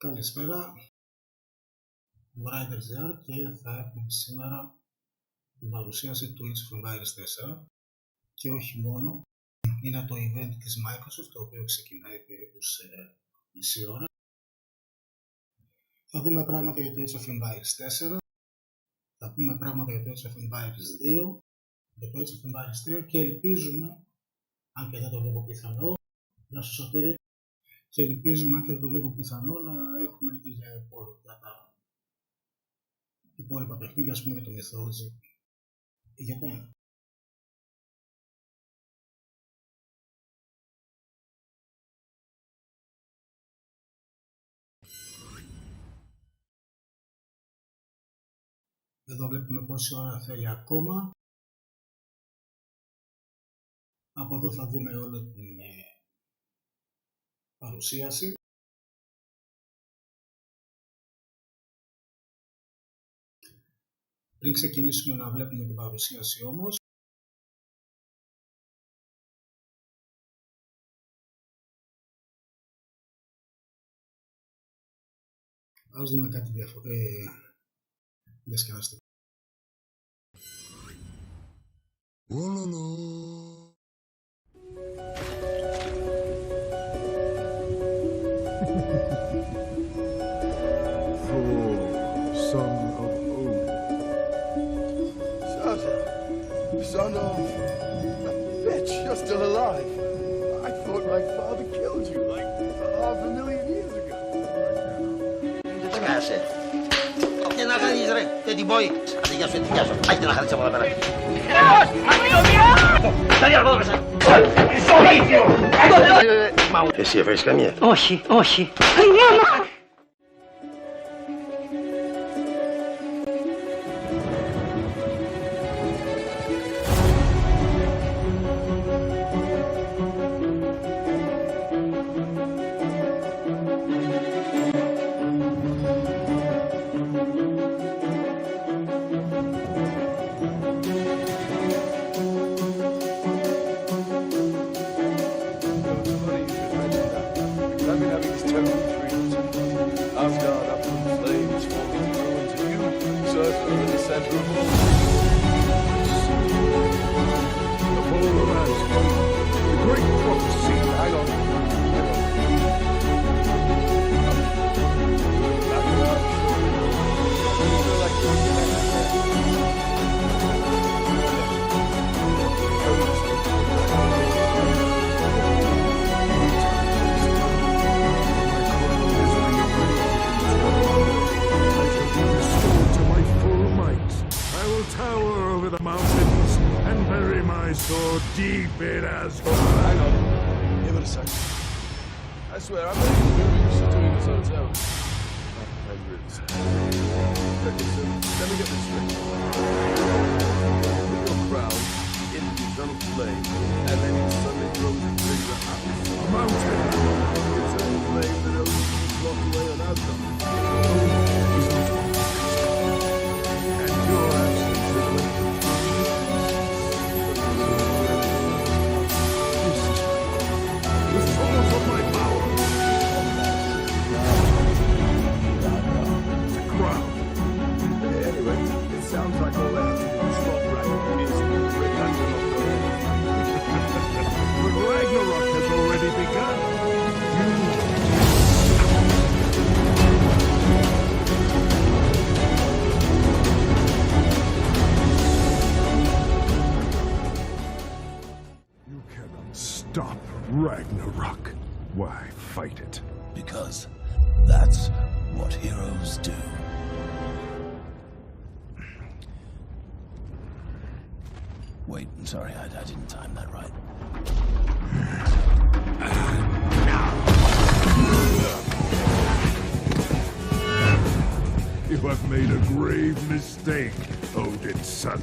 Καλησπέρα, age4greeks και θα έχουμε σήμερα την παρουσίαση του age4greeks 4 και όχι μόνο, είναι το event της Microsoft το οποίο ξεκινάει περίπου σε μισή ώρα. Θα δούμε πράγματα για το age4greeks 4, θα πούμε πράγματα για το age4greeks 2, για το age4greeks 3 και ελπίζουμε, αν και δεν το βλέπω πιθανό, να σου Σωτήρη, και ελπίζουμε, αν και δεν το βλέπω πιθανό, να έχουμε και για υπόλοιπα παιχνίδια, ας πούμε για το Mythology ή για το ένα. Εδώ βλέπουμε πόση ώρα θέλει ακόμα. Από εδώ θα δούμε όλη την παρουσίαση. Πριν ξεκινήσουμε να βλέπουμε την παρουσίαση όμως, ας δούμε κάτι διασκεδαστικό. Son of a bitch, you're still alive. I thought my father killed you like 500,000 years ago. Τι κάσε. Τι να κάνεις ρε, δεν την πόη. Άντε γεια σου, την πιάσω. Άγιτε να χαρίσεις από εδώ πέρα. Θεός, αστυνομία! Τα διαρκώ μέσα. Εσύ έφερες καμία? Όχι, όχι. Deep in as hang on. Give it a second. I swear, I'm not even sure you should do in this hotel. I'm really sorry. Okay, so let me get this straight. Put your crown in the eternal flame, and then it suddenly grows into a house. a mountain. Eternal flame that only lost away on Asgard. And your absence is like the source of my power. The crown. Anyway, it sounds like all that stop right is the Ragnarok. But Ragnarok has already begun. You cannot stop Ragnarok. Why fight it? Because that's what heroes do. Wait, I'm sorry, I didn't time that right. You have made a grave mistake, Odin's son.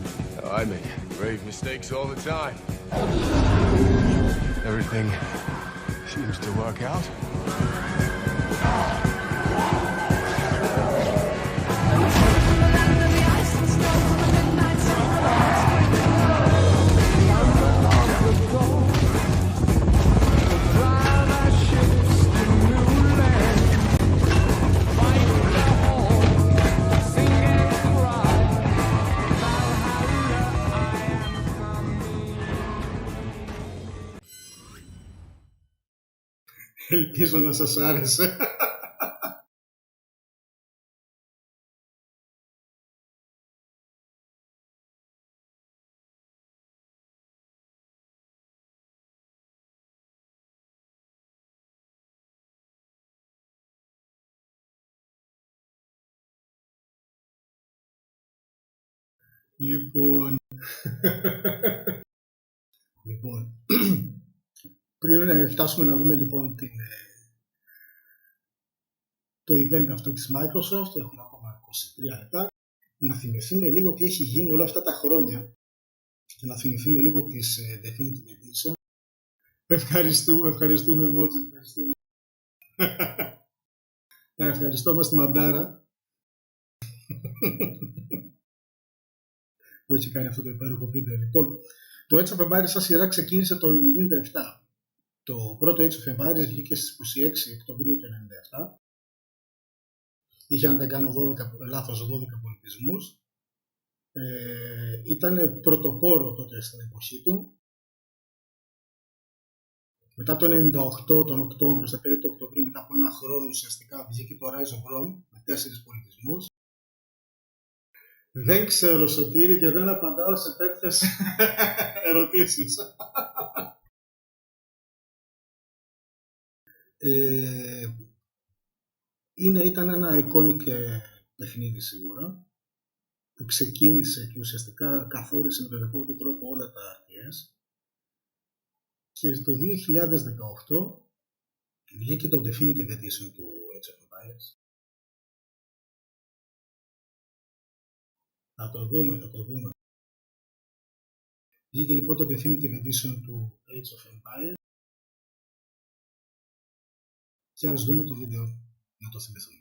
I make grave mistakes all the time. Everything seems to work out. Ελπίζω να σας άρεσε. Λοιπόν, πριν φτάσουμε να δούμε λοιπόν το event αυτό της Microsoft, έχουμε ακόμα 23 λεπτά, να θυμηθούμε λίγο τι έχει γίνει όλα αυτά τα χρόνια και να θυμηθούμε λίγο τις Definitive Edition. Ευχαριστούμε Μότζι, ευχαριστούμε. Τα ευχαριστώ μας τη Μαντάρα που έχει κάνει αυτό το υπέροχο βίντεο. Λοιπόν, το Age of Empires σαν σειρά ξεκίνησε το 1997. Το πρώτο Age of Empires βγήκε στις 26 Οκτωβρίου του 1997. Είχε, αν δεν κάνω 12 πολιτισμούς. Ήταν πρωτοπόρο τότε στην εποχή του. Μετά το 1998, τον Οκτώβριο, στα τέλη του Οκτωβρίου, μετά από ένα χρόνο ουσιαστικά βγήκε το Rise of Rome με 4 πολιτισμούς. Δεν ξέρω, Σωτήρη, και δεν απαντάω σε τέτοιες ερωτήσεις. Ήταν ένα iconic παιχνίδι σίγουρα, που ξεκίνησε και ουσιαστικά καθόρισε με τον δικό του τρόπο όλα τα RTS. Και το 2018 βγήκε το Definitive Edition του Age of Empires. Θα το δούμε. Βγήκε λοιπόν το Definitive Edition του Age of Empires. Και ας δούμε το βίντεο να το θυμηθούμε.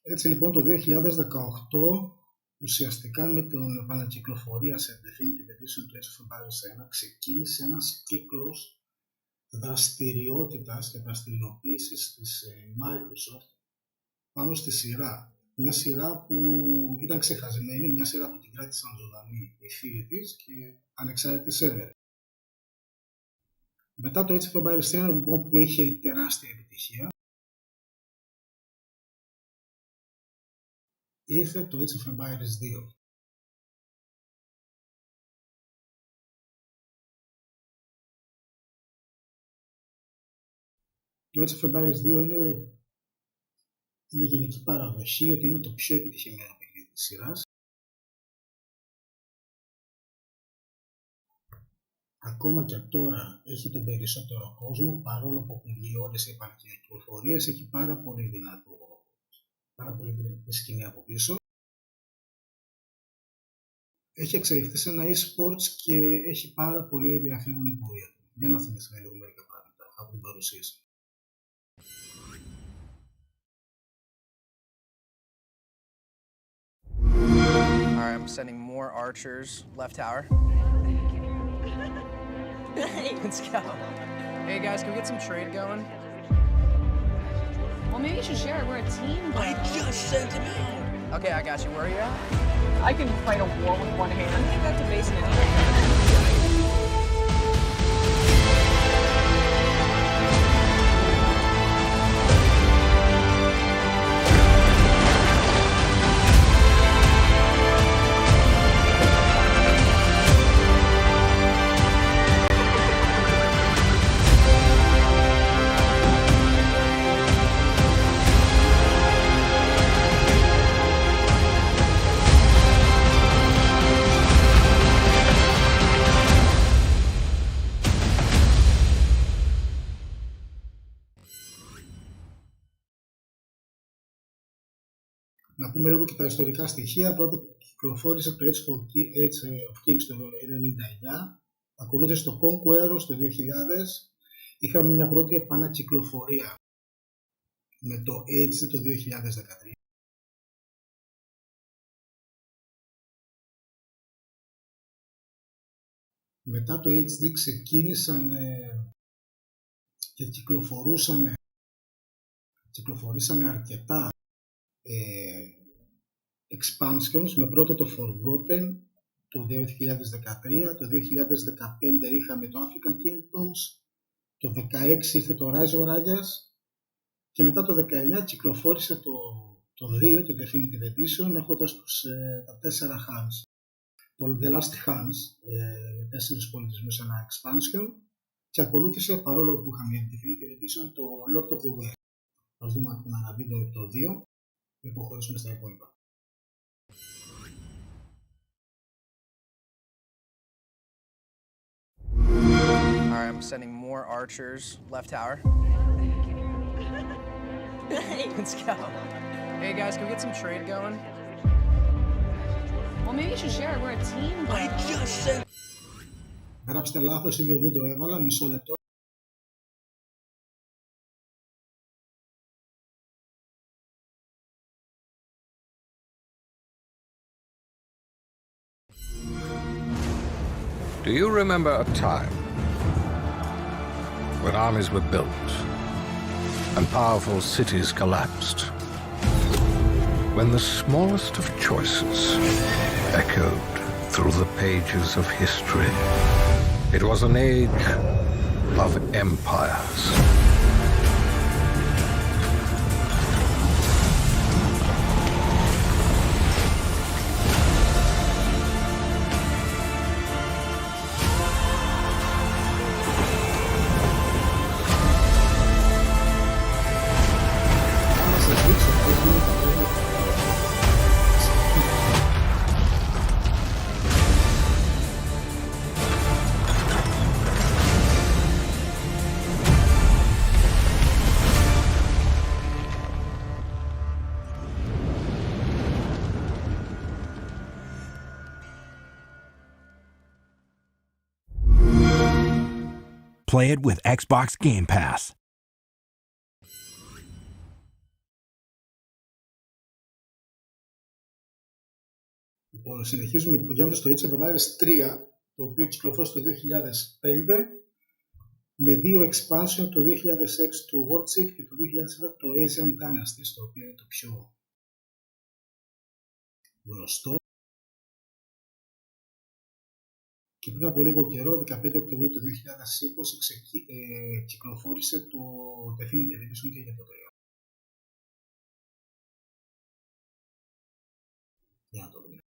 Έτσι λοιπόν το 2018 ουσιαστικά με την επανακυκλοφορία σε Definitive Edition του Age of Empires 1 ξεκίνησε ένας κύκλος δραστηριότητας και δραστηριοποίησης της Microsoft πάνω στη σειρά. Μια σειρά που ήταν ξεχασμένη, μια σειρά που την κράτησαν ζωντανή οι φίλοι της και ανεξάρτητοι σερβερ. Μετά το Age of Empires 1 λοιπόν, που είχε τεράστια επιτυχία, ήρθε το Age of Empires 2. Το Age of Empires 2 είναι γενική παραδοχή ότι είναι το πιο επιτυχημένο παιχνίδι της σειράς. Ακόμα και τώρα έχει τον περισσότερο κόσμο, παρόλο που έχουν βγει όλες οι επανακυκλοφορίες, έχει πάρα πολύ δυνατή σκηνή από πίσω. Έχει εξελιχθεί σε ένα e-sports και έχει πάρα πολύ ενδιαφέρον η πορεία του. Για να θυμηθούμε λίγο μερικά πράγματα από την παρουσίαση. All Alright, I'm sending more archers. Left tower. Let's go. Hey guys, can we get some trade going? Well, maybe you should share it. We're a team. Bro. I just sent him out. Okay, I got you. Where are you at? I can fight a war with one hand. I got to base it. Να πούμε λίγο και τα ιστορικά στοιχεία. Πρώτα κυκλοφόρησε το Age of Kings το 1999, ακολούθησε το Conqueror το 2000. Είχαμε μια πρώτη επανακυκλοφορία με το Age το 2013. Μετά το HD ξεκίνησαν και κυκλοφορήσαν αρκετά expansions, με πρώτο το Forgotten το 2013, το 2015 είχαμε το African Kingdoms, το 2016 ήρθε το Rise of Rajas και μετά το 2019 κυκλοφόρησε το 2, το Definitive Edition, έχοντας τα 4 Hands, το The Last Hands, με 4 πολιτισμούς, ένα expansion, και ακολούθησε, παρόλο που είχαμε Definitive Edition, το Lord of the West. Ας δούμε ακόμα ένα βίντεο από το 2 και υποχωρήσουμε στα υπόλοιπα. Alright, I'm sending more archers. Left tower. Let's go. Hey guys, can we get some trade going? Well, maybe you should share it. We're a team. Bro. I just sent. Γράψτε λάθος, ίδιο βίντεο έβαλα, μισό λεπτό. Do you remember a time when armies were built and powerful cities collapsed? When the smallest of choices echoed through the pages of history? It was an age of empires. Play it with Xbox Game Pass. Λοιπόν, συνεχίζουμε πηγαίνοντας στο Age of Empires 3, το οποίο κυκλοφόρησε το 2005 με 2 expansion, το 2006 το Warchief και το 2007 το Asian Dynasty, το οποίο είναι το πιο γνωστό. Και πριν από λίγο καιρό, 15 Οκτωβρίου του 2020, κυκλοφόρησε το Definitive Edition και για το 3. Για να το δούμε.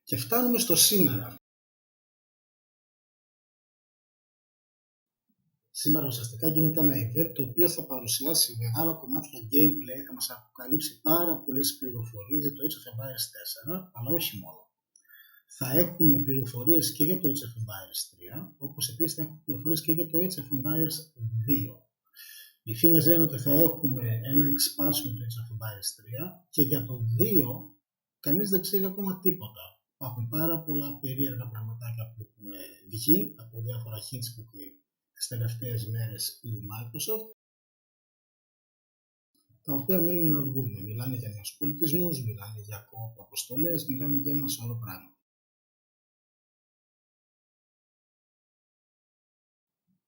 Και φτάνουμε στο σήμερα. Σήμερα ουσιαστικά γίνεται ένα event το οποίο θα παρουσιάσει μεγάλα κομμάτια gameplay, θα μας αποκαλύψει πάρα πολλές πληροφορίες για το Age of Empires 4, αλλά όχι μόνο. Θα έχουμε πληροφορίες και για το Age of Empires 3, όπως επίσης θα έχουμε πληροφορίες και για το Age of Empires 2. Οι φήμες λένε ότι θα έχουμε ένα expansion του Age of Empires 3 και για το 2 κανείς δεν ξέρει ακόμα τίποτα. Υπάρχουν πάρα πολλά περίεργα πραγματάκια που έχουν βγει από διάφορα hints που έχει τις τελευταίες μέρες η Microsoft, τα οποία μένει να δούμε. Μιλάνε για νέους πολιτισμούς, μιλάνε για κόπ αποστολές, μιλάνε για ένα σωρό πράγμα.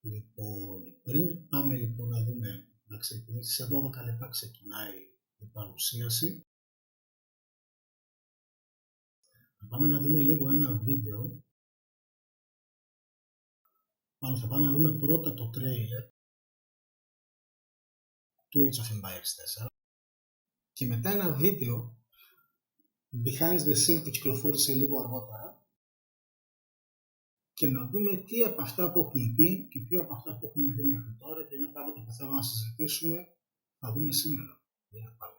Λοιπόν, πριν πάμε λοιπόν να δούμε, να ξεκινήσει, σε 12 λεπτά ξεκινάει η παρουσίαση. Θα πάμε να δούμε λίγο ένα βίντεο. Θα πάμε να δούμε πρώτα το τρέιλερ του Age of Empires 4 και μετά ένα βίντεο behind the scene που κυκλοφόρησε λίγο αργότερα και να δούμε τι από αυτά που έχουν πει και τι από αυτά που έχουμε δει μέχρι τώρα και είναι πράγματα που θέλουμε να συζητήσουμε, θα δούμε σήμερα. Για πάμε.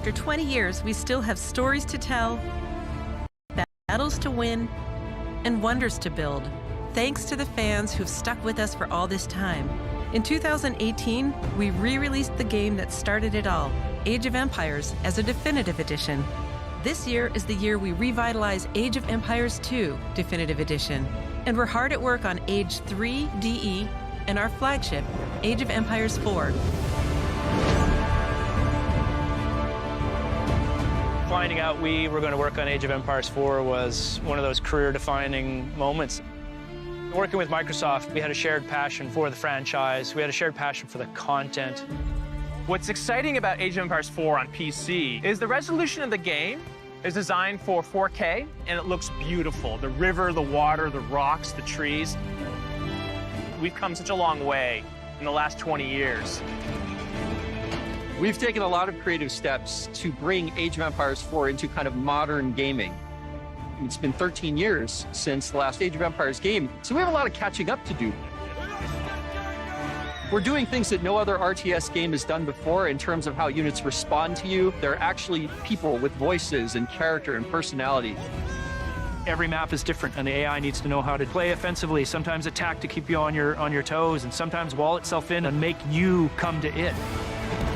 After 20 years, we still have stories to tell, battles to win, and wonders to build, thanks to the fans who've stuck with us for all this time. In 2018, we re-released the game that started it all, Age of Empires, as a definitive edition. This year is the year we revitalize Age of Empires 2 Definitive Edition, and we're hard at work on Age 3 DE and our flagship, Age of Empires 4. Finding out we were going to work on Age of Empires 4 was one of those career-defining moments. Working with Microsoft, we had a shared passion for the franchise. We had a shared passion for the content. What's exciting about Age of Empires 4 on PC is the resolution of the game is designed for 4K, and it looks beautiful. The river, the water, the rocks, the trees. We've come such a long way in the last 20 years. We've taken a lot of creative steps to bring Age of Empires 4 into kind of modern gaming. It's been 13 years since the last Age of Empires game, so we have a lot of catching up to do. We're doing things that no other RTS game has done before in terms of how units respond to you. They're actually people with voices and character and personality. Every map is different, and the AI needs to know how to play offensively, sometimes attack to keep you on your toes, and sometimes wall itself in and make you come to it.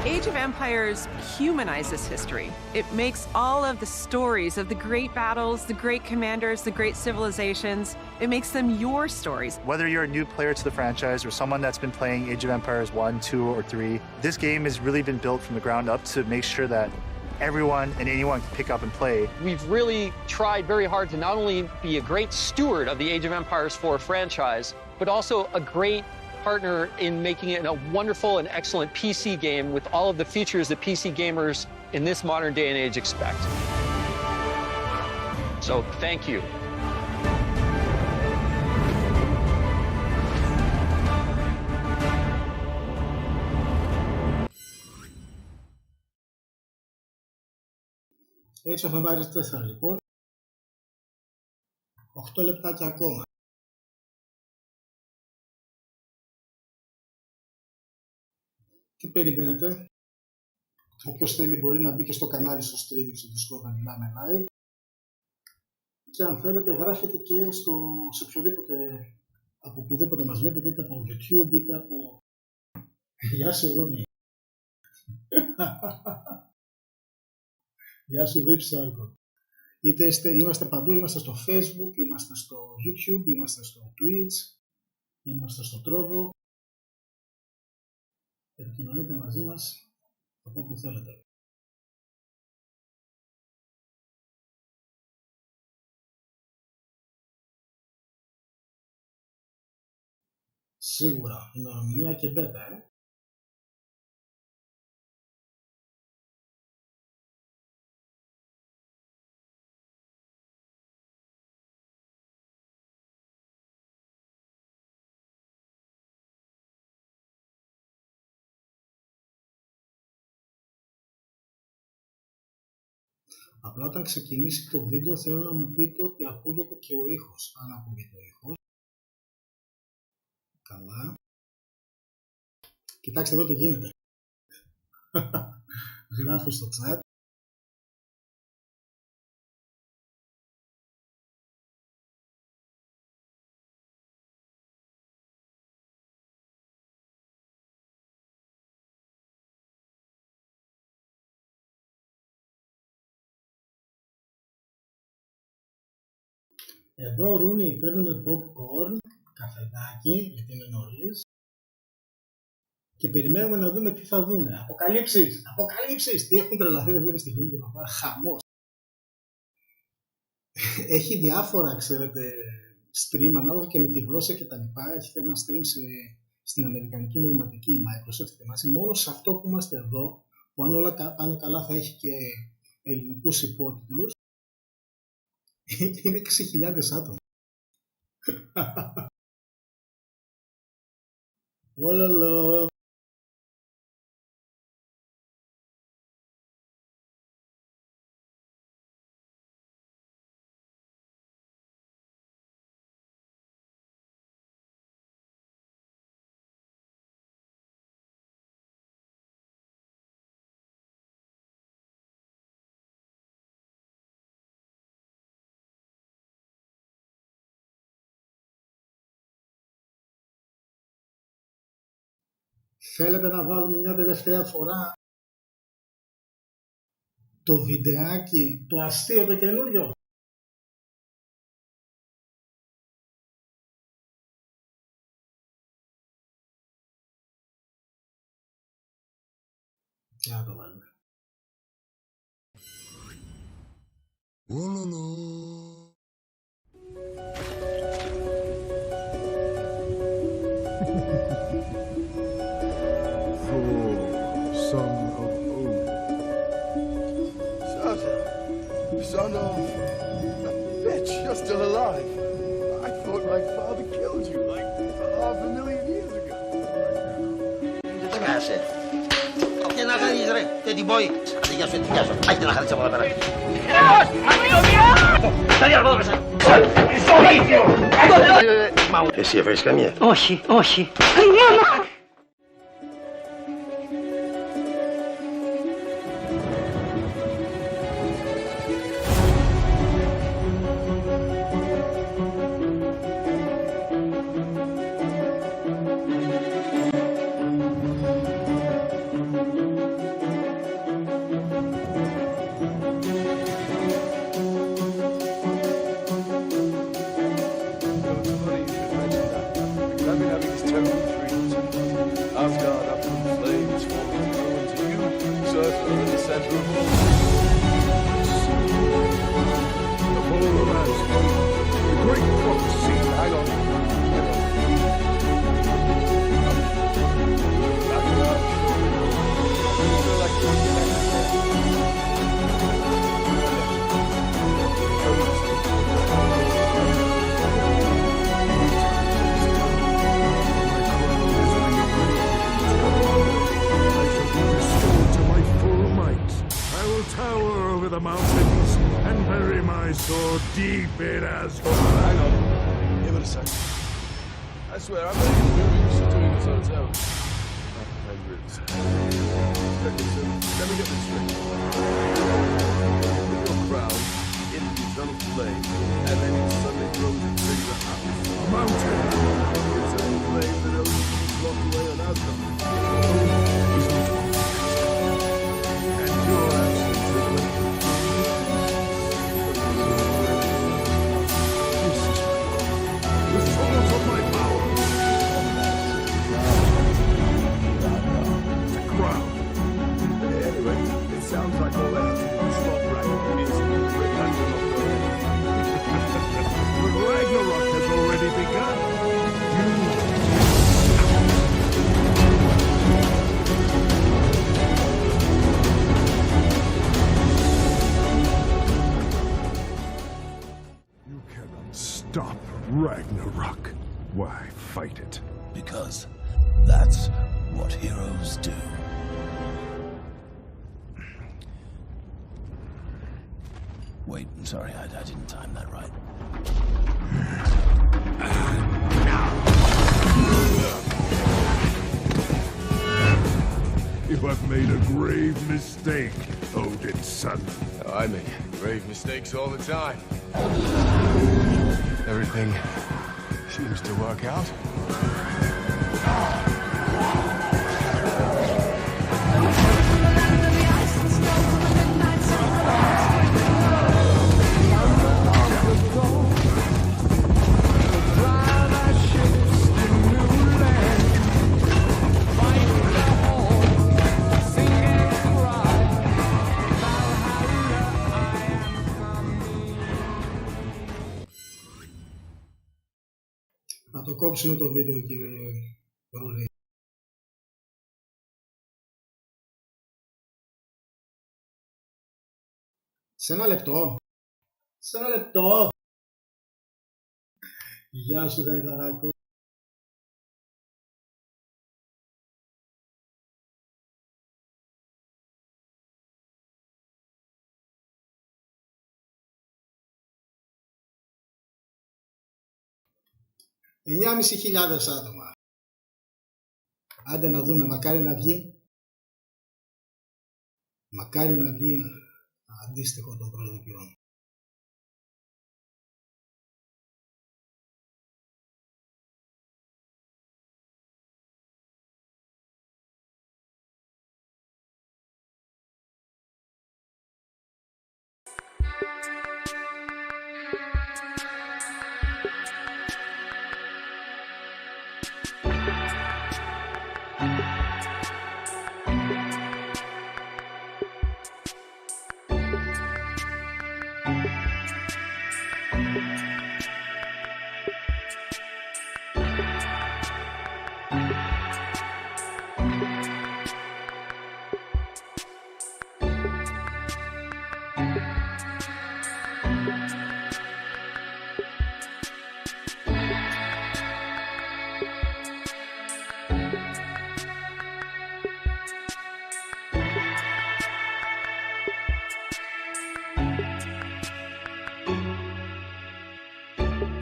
Age of Empires humanizes history. It makes all of the stories of the great battles, the great commanders, the great civilizations, it makes them your stories. Whether you're a new player to the franchise or someone that's been playing Age of Empires 1, 2, or 3, this game has really been built from the ground up to make sure that everyone and anyone can pick up and play. We've really tried very hard to not only be a great steward of the Age of Empires 4 franchise, but also a great partner in making it a wonderful and excellent PC game with all of the features that PC gamers in this modern day and age expect. So thank you. Age of Empires 4 λοιπόν. 8 λεπτάκια ακόμα. Τι περιμένετε? Όποιος θέλει μπορεί να μπει και στο κανάλι στο stream στο Discord να μιλάμε live. Και αν θέλετε γράφετε και σε οποιοδήποτε, από οπουδήποτε μας βλέπετε, είτε από YouTube είτε από... Γεια σου Ρούνι. Γεια σου Vipsarko. Είμαστε παντού, είμαστε στο Facebook, είμαστε στο YouTube, είμαστε στο Twitch, είμαστε στο Trovo. Επικοινωνείτε μαζί μας από όπου θέλετε. Σίγουρα, ημερομηνία και beta, Απλά όταν ξεκινήσει το βίντεο θέλω να μου πείτε ότι ακούγεται και ο ήχος. Αν ακούγεται ο ήχος. Καλά. Κοιτάξτε εδώ τι γίνεται. Γράφω στο chat. Εδώ Ρούνι παίρνουμε popcorn, καφεδάκι, γιατί είναι νωρίς. Και περιμένουμε να δούμε τι θα δούμε. Αποκαλύψεις! Αποκαλύψεις! Τι έχουν τρελαθεί, δεν βλέπεις τι γίνεται εδώ πέρα. Χαμός. Έχει διάφορα, ξέρετε, stream ανάλογα και με τη γλώσσα και τα λοιπά. Έχει ένα stream στην αμερικανική νοηματική η Microsoft. Θυμάσαι. Μόνο σε αυτό που είμαστε εδώ, που αν όλα πάνε καλά θα έχει και ελληνικούς υπότιτλους. Είναι 6.000 άτομα. Ολολο. Θέλετε να βάλουμε μια τελευταία φορά το βιντεάκι, το αστείο το καινούριο? Για να το βάλουμε. Son of Odin. Son of a bitch, you're still alive. I thought my father killed you like 500,000 years ago. Δεν τα κάσε. Τι να κάνεις ρε, δεν την πόη. Άντε γεια σου, την πιάσω. Άντε να χαρίτσω από εδώ πέρα. Έλος, αστυνομία! Τα διάρκω μέσα. Στο δίκαιο! Εσύ έφερες καμία? Όχι, όχι. Tower over the mountain. bury my sword deep in Asgard. Hang on. Give it a sec. I swear, I'm not even used to doing this on its own. I'm really sorry. Let me get this straight. Put your crown in the eternal flame, and then it suddenly grows into a house. A mountain. It's a flame that only keeps locked away on Asgard. And your absence is like the source of my power. The crown. Anyway, it sounds like all I have to do is stop Ragnarok is bring Ragnarok going. But Ragnarok has already begun. You cannot stop Ragnarok. Why fight it? Because that's what heroes do. Wait, I'm sorry, I didn't time that right. You have made a grave mistake, Odin's son. Oh, I make grave mistakes all the time. Everything seems to work out. Να το κόψουμε το βίντεο, κύριε Ρούλη. Σε ένα λεπτό. Σε ένα λεπτό. Γεια σου, Γαϊδαράκο. $9.500 άτομα. Άντε να δούμε, μακάρι να βγει. Μακάρι να βγει αντίστοιχο των προσδοκιών.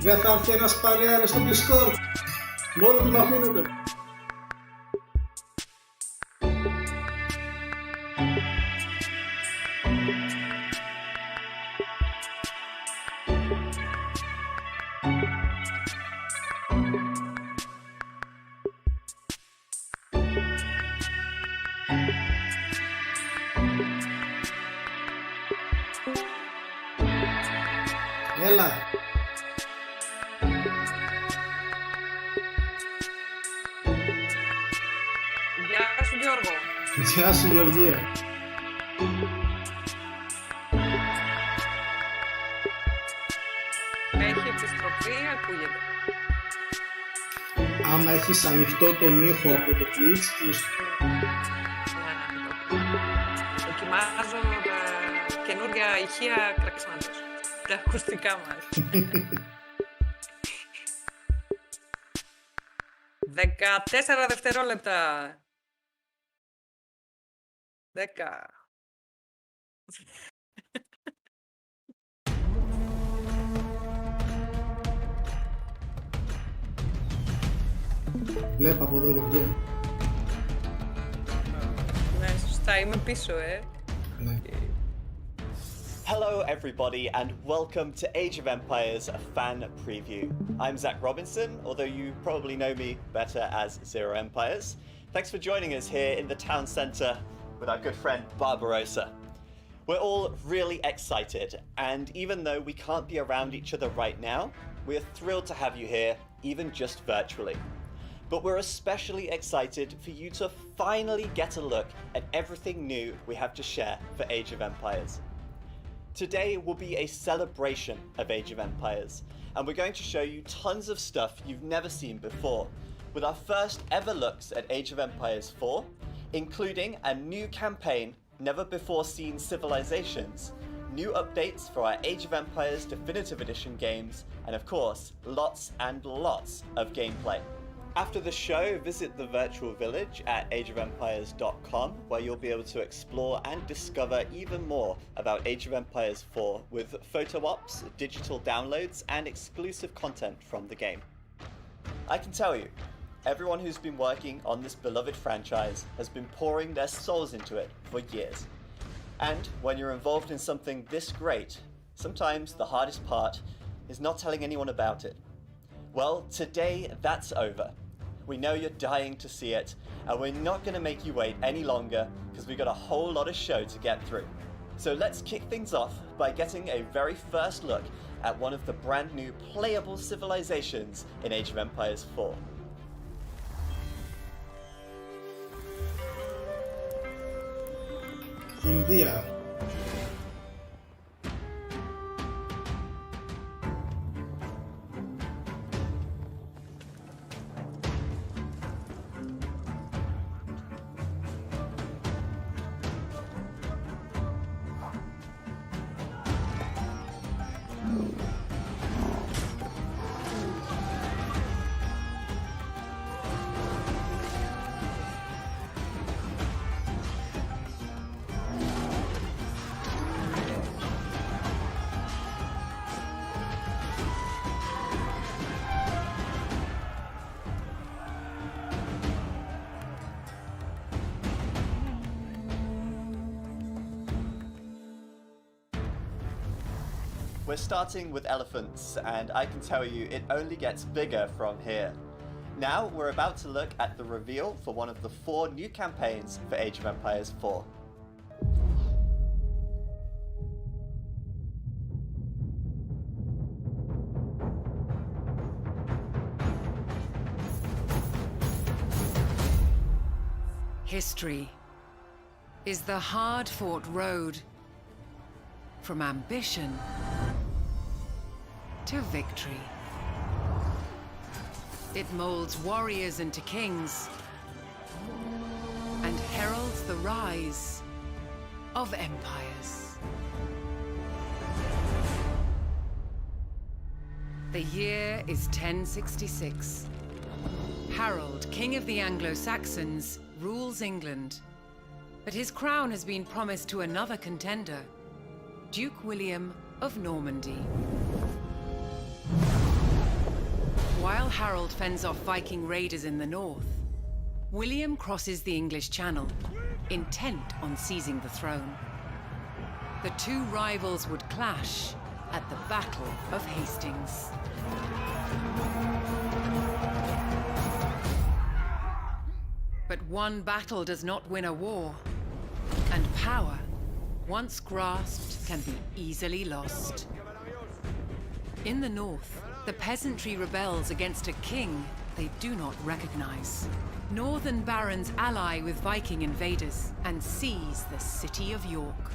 Δεν θα έρθει ένας παρέας στο Discord. Μόνο του να αφήνετε. Έλα. Γεια σου, Γιώργο. Γεια σου, Γεωργία. Έχει επιστροφή, ακούγεται. Άμα έχεις ανοιχτό τον ήχο από το Twitch, Δοκιμάζω τα καινούργια ηχεία κραξάντος. Τα ακουστικά μας. 14 δευτερόλεπτα. 10. Βλέπω από εδώ και βγαίνω. Ναι, σωστά, είμαι πίσω, Ναι. Hello everybody and welcome to Age of Empires fan preview. I'm Zach Robinson, although you probably know me better as Zero Empires. Thanks for joining us here in the town centre with our good friend Barbarossa. We're all really excited, and even though we can't be around each other right now, we're thrilled to have you here, even just virtually. But we're especially excited for you to finally get a look at everything new we have to share for Age of Empires. Today will be a celebration of Age of Empires, and we're going to show you tons of stuff you've never seen before, with our first ever looks at Age of Empires 4, including a new campaign, never before seen civilizations, new updates for our Age of Empires Definitive Edition games, and of course, lots and lots of gameplay. After the show, visit the virtual village at ageofempires.com, where you'll be able to explore and discover even more about Age of Empires 4 with photo ops, digital downloads, and exclusive content from the game. I can tell you, everyone who's been working on this beloved franchise has been pouring their souls into it for years. And when you're involved in something this great, sometimes the hardest part is not telling anyone about it. Well, today that's over. We know you're dying to see it, and we're not going to make you wait any longer because we've got a whole lot of show to get through. So let's kick things off by getting a very first look at one of the brand new playable civilizations in Age of Empires 4. India. We're starting with elephants, and I can tell you it only gets bigger from here. Now we're about to look at the reveal for one of the 4 new campaigns for Age of Empires 4. History is the hard-fought road from ambition to victory. It molds warriors into kings and heralds the rise of empires. The year is 1066. Harold, King of the Anglo-Saxons, rules England, but his crown has been promised to another contender, Duke William of Normandy. While Harold fends off Viking raiders in the north, William crosses the English Channel, intent on seizing the throne. The two rivals would clash at the Battle of Hastings. But one battle does not win a war, and power, once grasped, can be easily lost. In the north, the peasantry rebels against a king they do not recognize. Northern barons ally with Viking invaders and seize the city of York.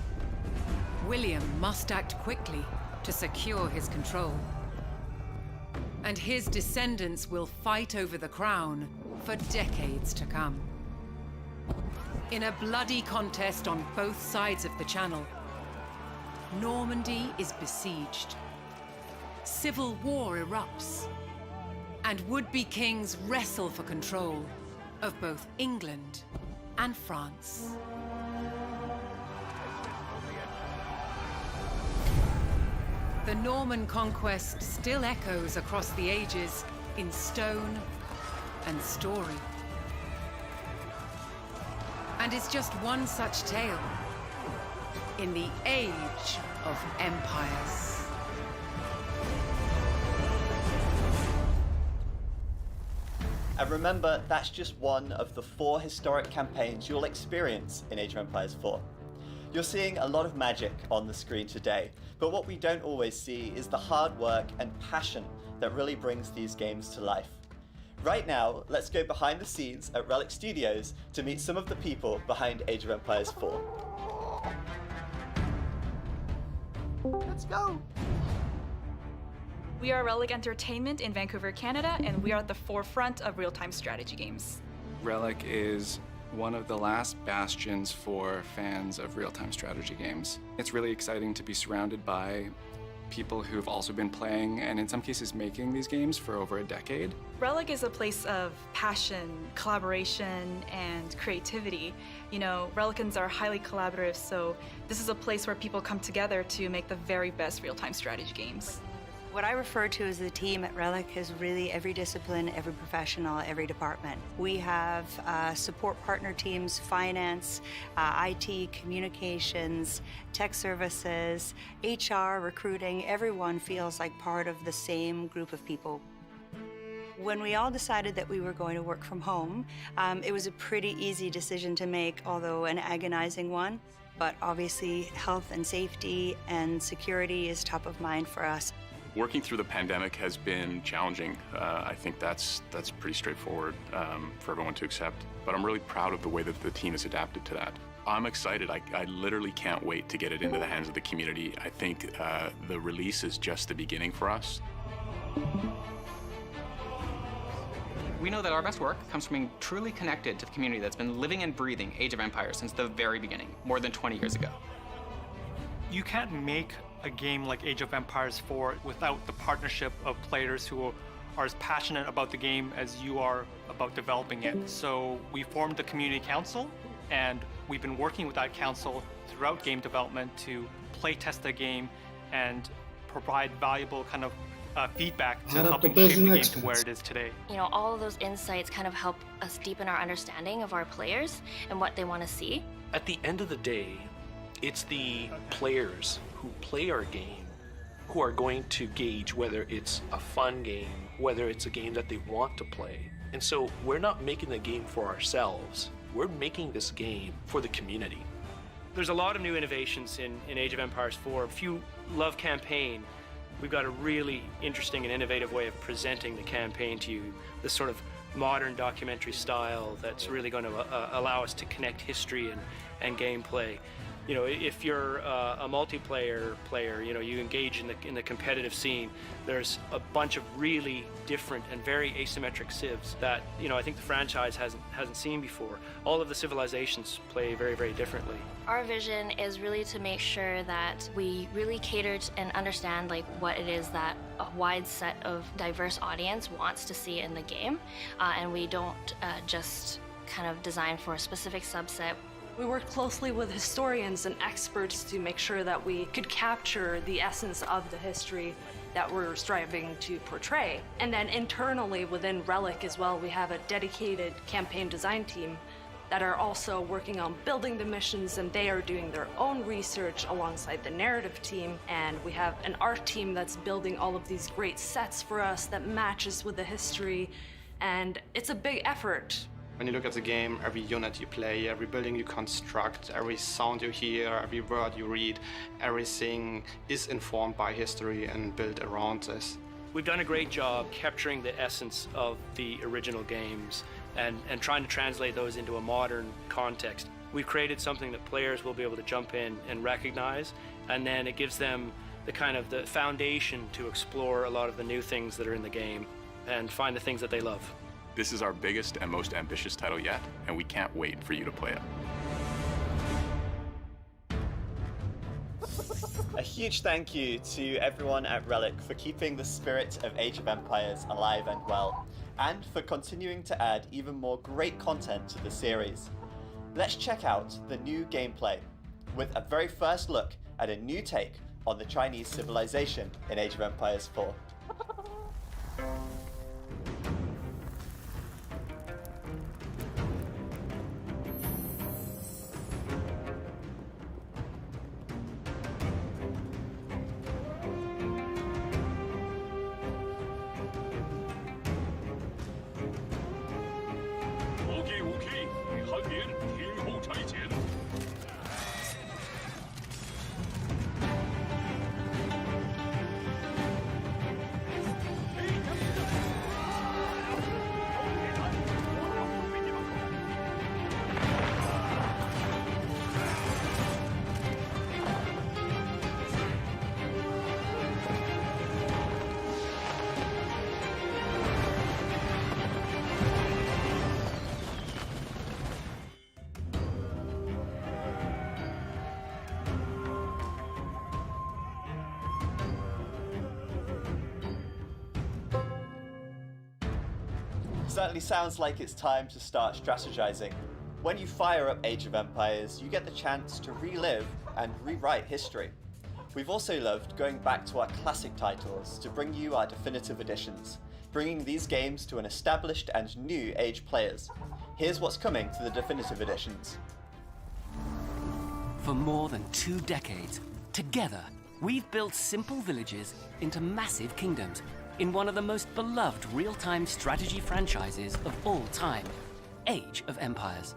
William must act quickly to secure his control. And his descendants will fight over the crown for decades to come. In a bloody contest on both sides of the Channel, Normandy is besieged. Civil war erupts, and would-be kings wrestle for control of both England and France. The Norman conquest still echoes across the ages in stone and story. And it's just one such tale in the Age of Empires. And remember, that's just one of the 4 historic campaigns you'll experience in Age of Empires 4. You're seeing a lot of magic on the screen today, but what we don't always see is the hard work and passion that really brings these games to life. Right now, let's go behind the scenes at Relic Studios to meet some of the people behind Age of Empires 4. Let's go! We are Relic Entertainment in Vancouver, Canada, and we are at the forefront of real-time strategy games. Relic is one of the last bastions for fans of real-time strategy games. It's really exciting to be surrounded by people who've also been playing and in some cases making these games for over a decade. Relic is a place of passion, collaboration, and creativity. You know, Relicans are highly collaborative, so this is a place where people come together to make the very best real-time strategy games. What I refer to as the team at Relic is really every discipline, every professional, every department. We have support partner teams, finance, IT, communications, tech services, HR, recruiting. Everyone feels like part of the same group of people. When we all decided that we were going to work from home, it was a pretty easy decision to make, although an agonizing one. But obviously, health and safety and security is top of mind for us. Working through the pandemic has been challenging. I think that's pretty straightforward for everyone to accept. But I'm really proud of the way that the team has adapted to that. I'm excited. I literally can't wait to get it into the hands of the community. I think the release is just the beginning for us. We know that our best work comes from being truly connected to the community that's been living and breathing Age of Empires since the very beginning, more than 20 years ago. You can't make a game like Age of Empires 4 without the partnership of players who are as passionate about the game as you are about developing it. So we formed the Community Council, and we've been working with that council throughout game development to play test the game and provide valuable kind of feedback to helping shape the game to where it is today. You know, all of those insights kind of help us deepen our understanding of our players and what they want to see. At the end of the day, it's the players who play our game who are going to gauge whether it's a fun game, whether it's a game that they want to play. And so we're not making the game for ourselves. We're making this game for the community. There's a lot of new innovations in Age of Empires 4. If you love campaign, we've got a really interesting and innovative way of presenting the campaign to you. This sort of modern documentary style that's really going to allow us to connect history and gameplay. You know, if you're a multiplayer player, you know, you engage in the competitive scene. There's a bunch of really different and very asymmetric civs that, you know, I think the franchise hasn't seen before. All of the civilizations play very, very differently. Our vision is really to make sure that we really cater to and understand like what it is that a wide set of diverse audience wants to see in the game, and we don't just kind of design for a specific subset. We worked closely with historians and experts to make sure that we could capture the essence of the history that we're striving to portray. And then internally within Relic as well, we have a dedicated campaign design team that are also working on building the missions, and they are doing their own research alongside the narrative team. And we have an art team that's building all of these great sets for us that matches with the history. And it's a big effort. When you look at the game, every unit you play, every building you construct, every sound you hear, every word you read, everything is informed by history and built around this. We've done a great job capturing the essence of the original games and trying to translate those into a modern context. We've created something that players will be able to jump in and recognize, and then it gives them the kind of the foundation to explore a lot of the new things that are in the game and find the things that they love. This is our biggest and most ambitious title yet, and we can't wait for you to play it. A huge thank you to everyone at Relic for keeping the spirit of Age of Empires alive and well, and for continuing to add even more great content to the series. Let's check out the new gameplay, with a very first look at a new take on the Chinese civilization in Age of Empires 4. certainly sounds like it's time to start strategizing. When you fire up Age of Empires, you get the chance to relive and rewrite history. We've also loved going back to our classic titles to bring you our definitive editions, bringing these games to an established and new Age players. Here's what's coming to the definitive editions. For more than 2 decades, together, we've built simple villages into massive kingdoms in one of the most beloved real-time strategy franchises of all time, Age of Empires.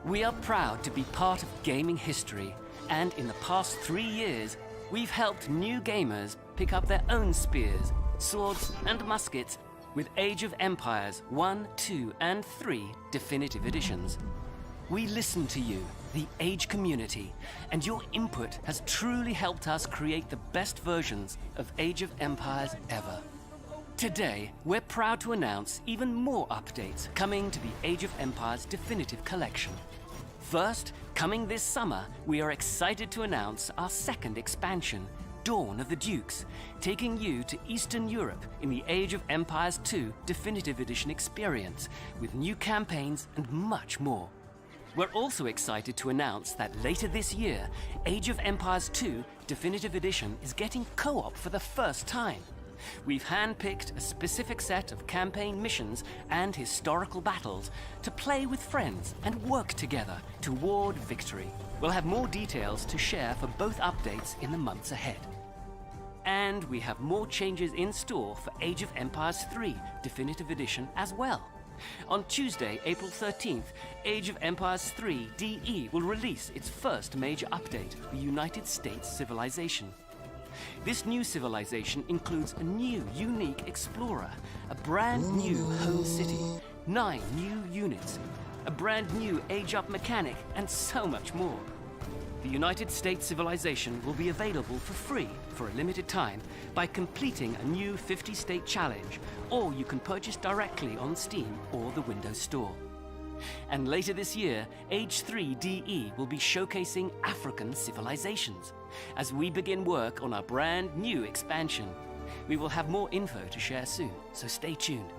We are proud to be part of gaming history, and in the past 3 years, we've helped new gamers pick up their own spears, swords, and muskets with Age of Empires 1, 2, and 3 definitive editions. We listen to you, the Age community, and your input has truly helped us create the best versions of Age of Empires ever. Today, we're proud to announce even more updates coming to the Age of Empires Definitive Collection. First, coming this summer, we are excited to announce our second expansion, Dawn of the Dukes, taking you to Eastern Europe in the Age of Empires 2 Definitive Edition experience, with new campaigns and much more. We're also excited to announce that later this year, Age of Empires 2 Definitive Edition is getting co-op for the first time. We've handpicked a specific set of campaign missions and historical battles to play with friends and work together toward victory. We'll have more details to share for both updates in the months ahead. And we have more changes in store for Age of Empires 3 Definitive Edition as well. On Tuesday, April 13th, Age of Empires 3 DE will release its first major update, the United States Civilization. This new civilization includes a new, unique explorer, a brand new home city, 9 new units, a brand new age-up mechanic, and so much more. The United States Civilization will be available for free for a limited time by completing a new 50-state challenge, or you can purchase directly on Steam or the Windows Store. And later this year, Age 3 DE will be showcasing African civilizations as we begin work on our brand new expansion. We will have more info to share soon, so stay tuned.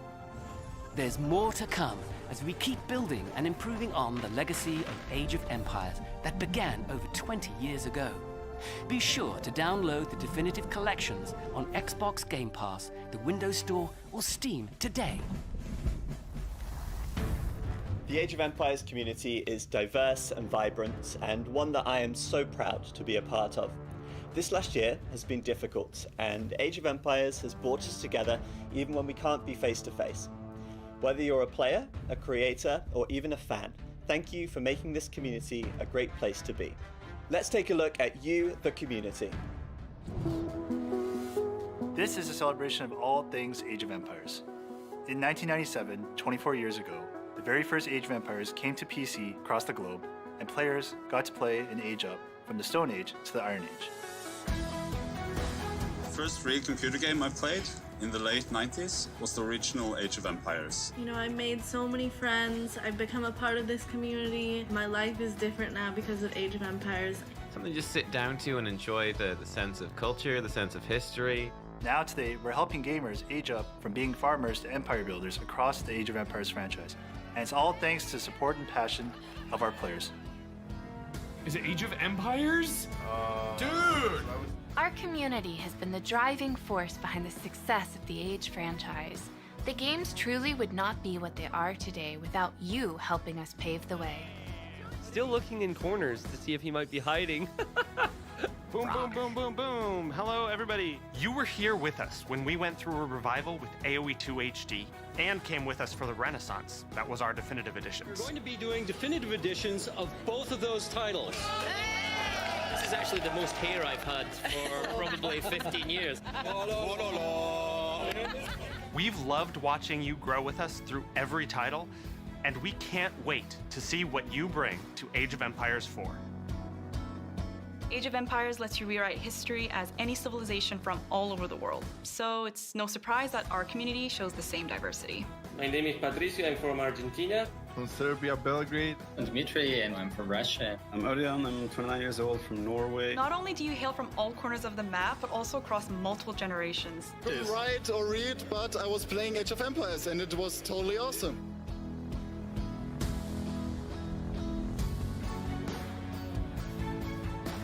There's more to come as we keep building and improving on the legacy of Age of Empires that began over 20 years ago. Be sure to download the definitive collections on Xbox Game Pass, the Windows Store, or Steam today. The Age of Empires community is diverse and vibrant, and one that I am so proud to be a part of. This last year has been difficult, and Age of Empires has brought us together even when we can't be face to face. Whether you're a player, a creator, or even a fan, thank you for making this community a great place to be. Let's take a look at you, the community. This is a celebration of all things Age of Empires. In 1997, 24 years ago, the very first Age of Empires came to PC across the globe, and players got to play an age up from the Stone Age to the Iron Age. The first real computer game I played in the late 90s was the original Age of Empires. You know, I made so many friends. I've become a part of this community. My life is different now because of Age of Empires. Something to just sit down to and enjoy the sense of culture, the sense of history. Now today, we're helping gamers age up from being farmers to empire builders across the Age of Empires franchise. And it's all thanks to the support and passion of our players. Is it Age of Empires? Dude! Our community has been the driving force behind the success of the Age franchise. The games truly would not be what they are today without you helping us pave the way. Still looking in corners to see if he might be hiding. Boom, boom, boom, boom, boom. Hello, everybody. You were here with us when we went through a revival with AoE 2 HD and came with us for the Renaissance. That was our definitive editions. We're going to be doing definitive editions of both of those titles. This is actually the most hair I've had for probably 15 years. We've loved watching you grow with us through every title, and we can't wait to see what you bring to Age of Empires 4. Age of Empires lets you rewrite history as any civilization from all over the world. So it's no surprise that our community shows the same diversity. My name is Patricio, I'm from Argentina. from Serbia, Belgrade. I'm Dmitry and I'm from Russia. I'm Orion, I'm 29 years old from Norway. Not only do you hail from all corners of the map, but also across multiple generations. Couldn't write or read, but I was playing Age of Empires and it was totally awesome.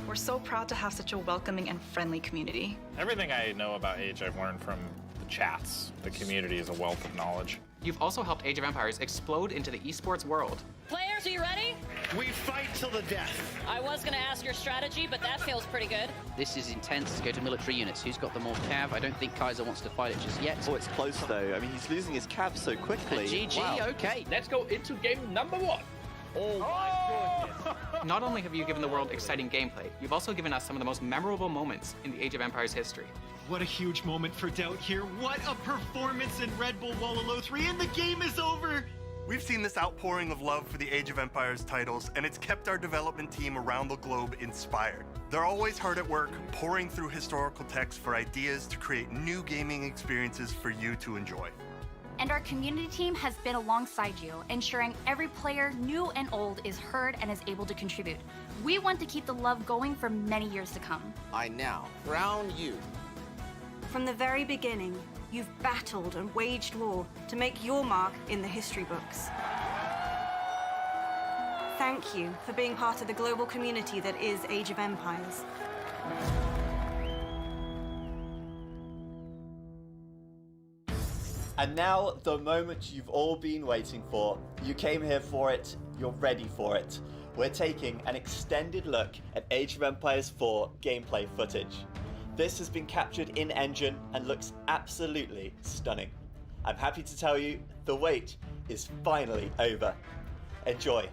We're so proud to have such a welcoming and friendly community. Everything I know about Age I've learned from the chats. The community is a wealth of knowledge. You've also helped Age of Empires explode into the esports world. Players, are you ready? We fight till the death. I was going to ask your strategy, but that feels pretty good. This is intense. Go to military units. Who's got the more cav? I don't think Kaiser wants to fight it just yet. Oh, it's close though. I mean, he's losing his cav so quickly. GG, wow. okay. Let's go into game number 1. Oh my goodness. Not only have you given the world exciting gameplay, you've also given us some of the most memorable moments in the Age of Empires history. What a huge moment for Doubt here. What a performance in Red Bull Wallaloo 3, and the game is over! We've seen this outpouring of love for the Age of Empires titles, and it's kept our development team around the globe inspired. They're always hard at work, pouring through historical texts for ideas to create new gaming experiences for you to enjoy. And our community team has been alongside you, ensuring every player, new and old, is heard and is able to contribute. We want to keep the love going for many years to come. I now crown you. From the very beginning, you've battled and waged war to make your mark in the history books. Thank you for being part of the global community that is Age of Empires. And now, the moment you've all been waiting for. You came here for it, you're ready for it. We're taking an extended look at Age of Empires 4 gameplay footage. This has been captured in-engine and looks absolutely stunning. I'm happy to tell you, the wait is finally over. Enjoy.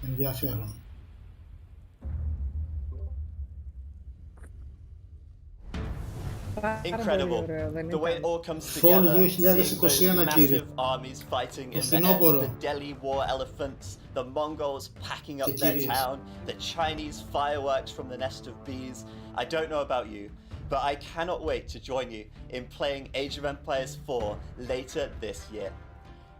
ενδιαφέρον. Incredible. The way it all comes together, seeing those massive armies fighting in the end, the Delhi war elephants, the Mongols packing up their town, the Chinese fireworks from the nest of bees. I don't know about you, but I cannot wait to join you in playing Age of Empires 4 later this year.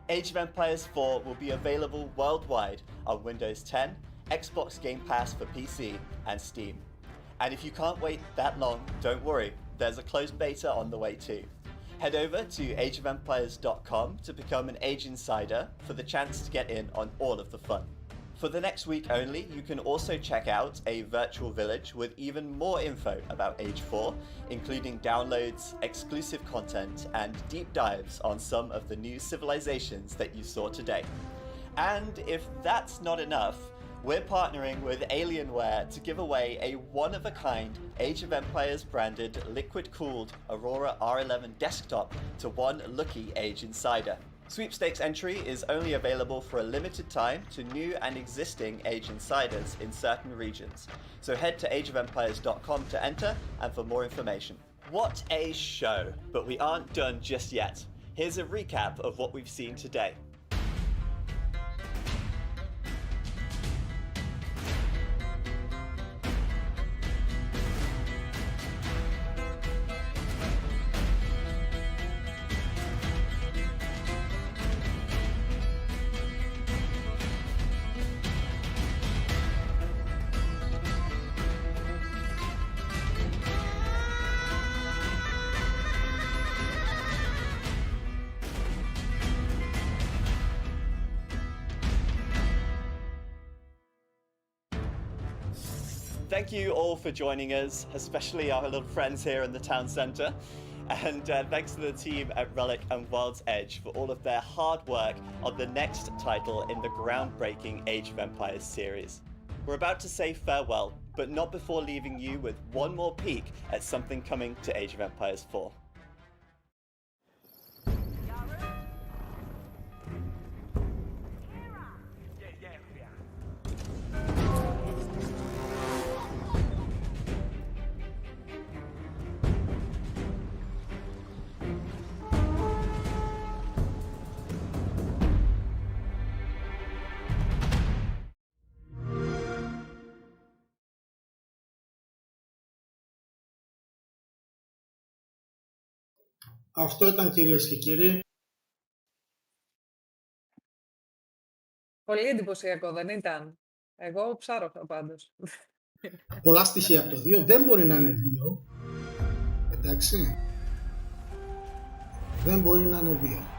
Age of Empires 4 will be available worldwide on Windows 10, Xbox Game Pass for PC, and Steam. And if you can't wait that long, don't worry. There's a closed beta on the way too. Head over to ageofempires.com to become an Age Insider for the chance to get in on all of the fun. For the next week only, you can also check out a virtual village with even more info about Age 4, including downloads, exclusive content, and deep dives on some of the new civilizations that you saw today. And if that's not enough, we're partnering with Alienware to give away a one-of-a-kind Age of Empires branded liquid-cooled Aurora R11 desktop to one lucky Age Insider. Sweepstakes entry is only available for a limited time to new and existing Age Insiders in certain regions, so head to ageofempires.com to enter and for more information. What a show, but we aren't done just yet. Here's a recap of what we've seen today. Thank you all for joining us, especially our little friends here in the town centre. And thanks to the team at Relic and World's Edge for all of their hard work on the next title in the groundbreaking Age of Empires series. We're about to say farewell, but not before leaving you with one more peek at something coming to Age of Empires 4. Αυτό ήταν, κυρίες και κύριοι. Πολύ εντυπωσιακό, δεν ήταν? Εγώ ψάρωσα πάντως. Πολλά στοιχεία από το 2. Δεν μπορεί να είναι 2. Εντάξει. Δεν μπορεί να είναι 2.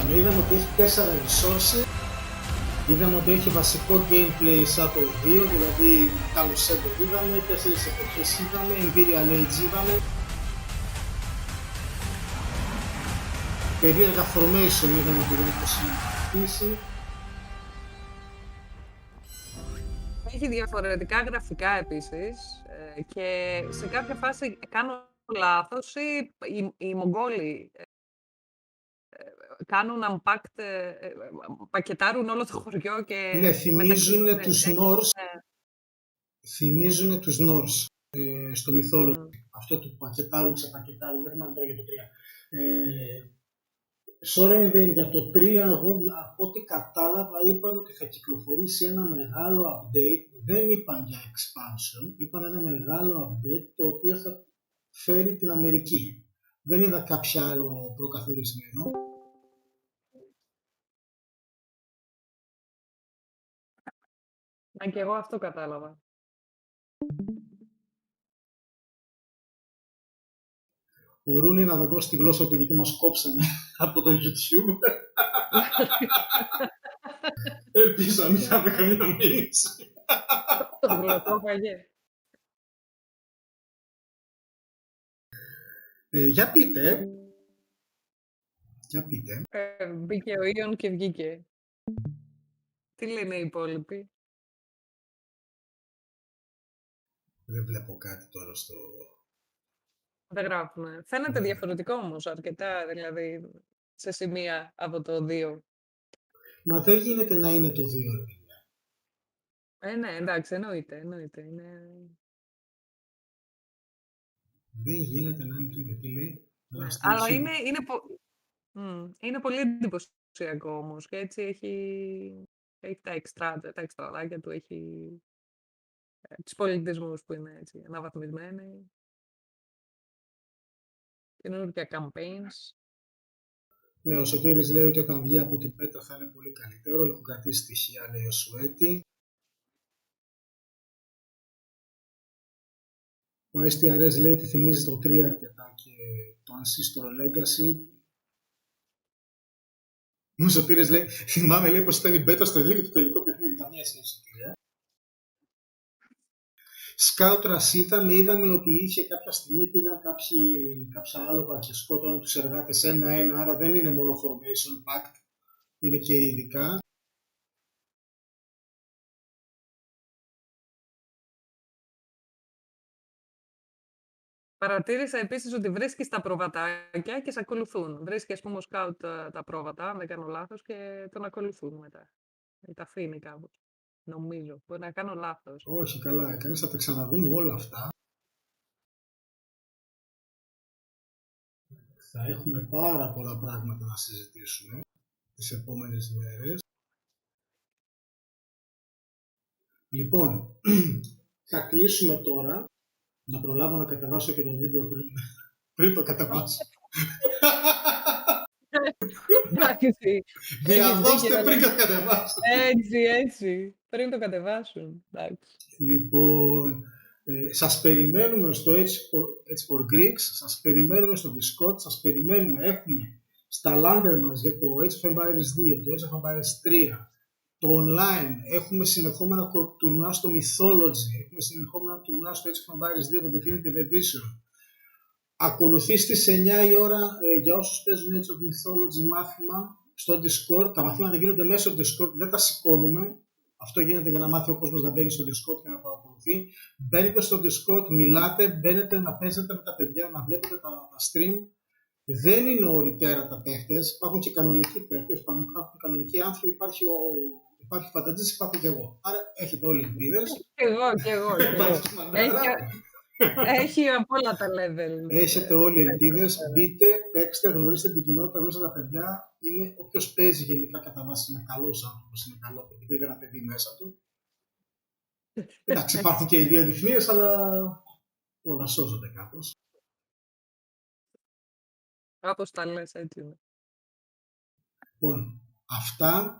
Είδαμε ότι έχει 4 resources, είδαμε ότι έχει βασικό gameplay σαν το 2, δηλαδή Causedo είδαμε, 4 εποχές είδαμε, Imperial Age είδαμε, περίεργα formation είδαμε ότι δεν έχει συνεχίσει. Έχει διαφορετικά γραφικά επίσης και σε κάποια φάση κάνω λάθος ή οι Μογγόλοι κάνουν unpacked, πακετάρουν όλο το χωριό και... Ναι, θυμίζουν τους Norse, θυμίζουν τους Norse στο μυθόλογο. Αυτό το πακετάρουν, ξεπακετάρουν, δεν θυμάμαι τώρα για το 3. Sorry, δεν, για το 3, εγώ από ό,τι κατάλαβα είπαν ότι θα κυκλοφορήσει ένα μεγάλο update, δεν είπαν για expansion, είπαν ένα μεγάλο update το οποίο θα φέρει την Αμερική. Δεν είδα κάποιο άλλο προκαθορισμένο. Αν και εγώ αυτό κατάλαβα. Μπορούν να δαγκώσει τη γλώσσα του γιατί μας κόψανε από το YouTube. Ελπίζω να μην είχαμε καμία μήνυση. Το γλωτό φαγέ. Για πείτε. Για πείτε. Μπήκε ο Ιων και βγήκε. Τι λένε οι υπόλοιποι? Δεν βλέπω κάτι τώρα στο... Δεν γράφουμε. Φαίνεται διαφορετικό όμως αρκετά, δηλαδή, σε σημεία από το 2. Μα δεν γίνεται να είναι το 2. Ναι, εντάξει, εννοείται. Είναι... Δεν γίνεται να είναι το ίδιο. Τι λέει? Ναι. Αλλά είναι πολύ εντυπωσιακό όμως και έτσι έχει τα εξτραδάκια του, έχει τους πολιτισμούς που είναι έτσι αναβαθμισμένοι, καινούργια campaigns. Ναι, ο Σωτήρης λέει ότι όταν βγει από την πέτα θα είναι πολύ καλύτερο. Έχω κρατήσει στοιχεία, λέει ο Σουέτη. Ο STRS λέει ότι θυμίζει το 3 αρκετά και το Ancestor Legacy. Ο Σωτήρης λέει, θυμάμαι λέει πως ήταν η μπέτα στο 2 και το τελικό παιχνίδι. Καμία σχέση, Σωτήρια. Σκάουτ Ρασίδα, είδαμε ότι είχε κάποια στιγμή πήγαν κάποια άλογα και σκότωναν τους εργάτες ένα-ένα, άρα δεν είναι μόνο formation pact, είναι και ειδικά. Παρατήρησα επίσης ότι βρίσκεις τα προβατάκια και σε ακολουθούν. Βρίσκει, ας πούμε, ο σκάουτ τα πρόβατα, αν δεν κάνω λάθος, και τον ακολουθούν μετά. Τα αφήνει κάπου. Νομίζω. Μπορεί να κάνω λάθος. Όχι, καλά έκανες. Θα τα ξαναδούμε όλα αυτά. Θα έχουμε πάρα πολλά πράγματα να συζητήσουμε τις επόμενες μέρες. Λοιπόν, θα κλείσουμε τώρα. Να προλάβω να κατεβάσω και το βίντεο πριν το κατεβάσω. Εντάξει. Διαδώστε πριν το κατεβάσω. Έτσι. Πριν το κατεβάσουν. Λοιπόν, σας περιμένουμε στο age4greeks, σας περιμένουμε στο Discord, σας περιμένουμε. Έχουμε στα lander μας για το Age of Empires 2, το Age of Empires 3, το online, έχουμε συνεχόμενα τουρνά στο Mythology, έχουμε συνεχόμενα τουρνά στο Age of Empires 2, το Definitive Edition. Ακολουθεί στις 9 η ώρα για όσους παίζουν Age of Mythology μάθημα στο Discord. Τα μαθήματα γίνονται μέσω Discord, δεν τα σηκώνουμε. Αυτό γίνεται για να μάθει ο κόσμος να μπαίνει στο Discord και να παρακολουθεί. Μπαίνετε στο Discord, μιλάτε, μπαίνετε να παίζετε με τα παιδιά, να βλέπετε τα stream. Δεν είναι όλοι τέρατα παίχτες, υπάρχουν και κανονικοί παίχτες, υπάρχουν κανονικοί άνθρωποι, υπάρχει φανταζής, υπάρχουν και εγώ. Άρα έχετε όλοι ελπίδες. Και εγώ. Έχει από όλα τα level. Έχετε όλοι ελπίδες, μπείτε, παίξτε, γνωρίστε την κοινότητα, γνωρίστε τα παιδιά. Όποιος παίζει γενικά κατά βάση είναι καλός άνθρωπος, είναι καλό παιδί, πήγε ένα παιδί μέσα του. Εντάξει, υπάρχουν και οι δύο ρυθμίες, αλλά όλα σώζονται κάπως. Κάπως τα λες, έτσι είναι. Λοιπόν, αυτά.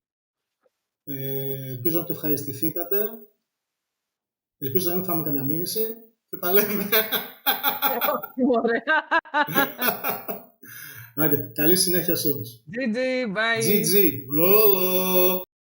Ελπίζω να το ευχαριστηθήκατε. Ελπίζω να μην φάμε καμιά μήνυση. Και τα λέμε. Ωραία. Άντε, καλή συνέχεια σε όλους. GG, bye. GG, λόλο.